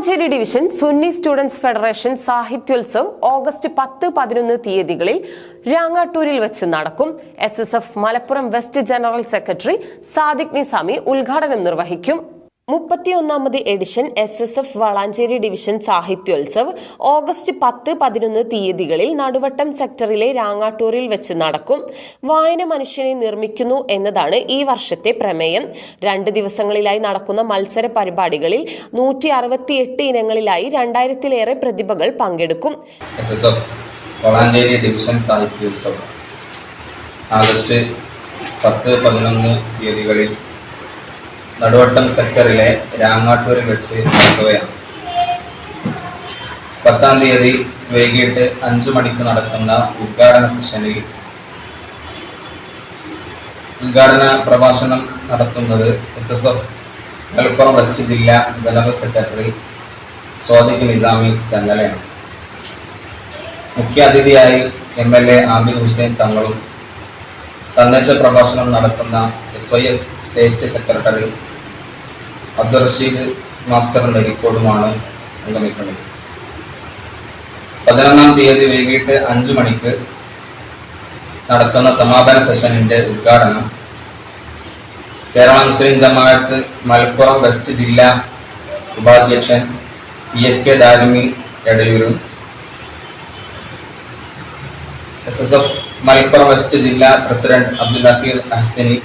Valanchery division Sunni students federation Sahityotsav August 10-11 തീയതികളിൽ രാങ്ങാട്ടൂരിൽ വെച്ച് നടക്കും. SSF Malappuram west general secretary Sadiq Nizami ഉദ്ഘാടനം നിർവഹിക്കും. 31ാമത് edition SSF Valanchery division Sahityotsav August 10-11 തീയതികളിൽ നടുവട്ടം സെക്ടറിലെ രാങ്ങാട്ടൂരിൽ വെച്ച് നടക്കും. വായന മനുഷ്യനെ നിർമ്മിക്കുന്നു എന്നതാണ് ഈ വർഷത്തെ പ്രമേയം. 2 ദിവസങ്ങളിലായി നടക്കുന്ന മത്സര പരിപാടികളിൽ 168 ഇനങ്ങളിലായി 2000-ലേറെ പ്രതിഭകൾ പങ്കെടുക്കും. SSF Valanchery division Sahityotsav August 10-11 തീയതികളിൽ നടുവട്ടം സെക്ടറിലെ രാങ്ങാട്ടൂരിൽ വെച്ച് നടക്കുകയാണ്. 10-ാം തീയതി വൈകിട്ട് 5 മണിക്ക് നടക്കുന്ന ഉദ്ഘാടന സെഷനിൽ ഉദ്ഘാടന പ്രഭാഷണം നടത്തുന്നത് SSF മലപ്പുറം വെസ്റ്റ് ജില്ലാ ജനറൽ സെക്രട്ടറി സാദിഖ് നിസാമി തങ്ങളെയാണ്. മുഖ്യ അതിഥിയായി MLA ആബിദ് ഹുസൈൻ തങ്ങളും സന്ദേശ പ്രഭാഷണം നടത്തുന്ന SYS state secretary Abdul Rasheed master നെരിക്കോടുമാണ് സംഗമിക്കുന്നത്. 11-ാം തീയതി വൈകിട്ട് 5 മണിക്ക് നടക്കുന്ന സമാപന സെഷനിന്റെ ഉദ്ഘാടനം കേരള മുസ്ലിം ജമാഅത്ത് മലപ്പുറം വെസ്റ്റ് ജില്ലാ ഉപാധ്യക്ഷൻ PSK ദാരിമി എടയൂരും SSF മലപ്പുറം വെസ്റ്റ് ജില്ലാ പ്രസിഡന്റ് അബ്ദുൽ ഹഫീദ് അഹ്സനി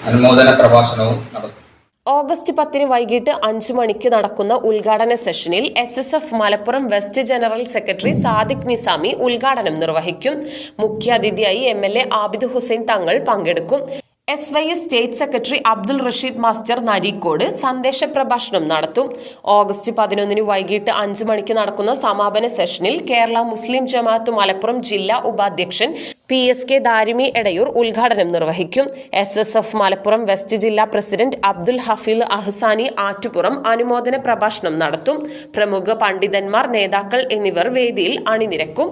അനുമോദന പ്രഭാഷണവും നടത്തും. ഓഗസ്റ്റ് 10-ന് വൈകിട്ട് 5 മണിക്ക് നടക്കുന്ന ഉദ്ഘാടന സെഷനിൽ SSF Malappuram west general secretary Sadiq Nizami ഉദ്ഘാടനം നിർവഹിക്കും. മുഖ്യ അതിഥിയായി MLA ആബിദ് ഹുസൈൻ തങ്ങൾ പങ്കെടുക്കും. SYS state secretary Abdul Rasheed master Nerikkode സന്ദേശ പ്രഭാഷണം നടത്തും. ഓഗസ്റ്റ് 11-ന് വൈകിട്ട് 5 മണിക്ക് നടക്കുന്ന സമാപന സെഷനിൽ കേരള മുസ്ലിം ജമാഅത്ത് മലപ്പുറം ജില്ലാ ഉപാധ്യക്ഷൻ PSK ദാരിമി എടയൂർ ഉദ്ഘാടനം നിർവഹിക്കും. SSF മലപ്പുറം വെസ്റ്റ് ജില്ലാ പ്രസിഡന്റ് അബ്ദുൽ ഹഫീദ് അഹ്സാനി ആറ്റുപുറം അനുമോദന പ്രഭാഷണം നടത്തും. പ്രമുഖ പണ്ഡിതന്മാർ, നേതാക്കൾ എന്നിവർ വേദിയിൽ അണിനിരക്കും.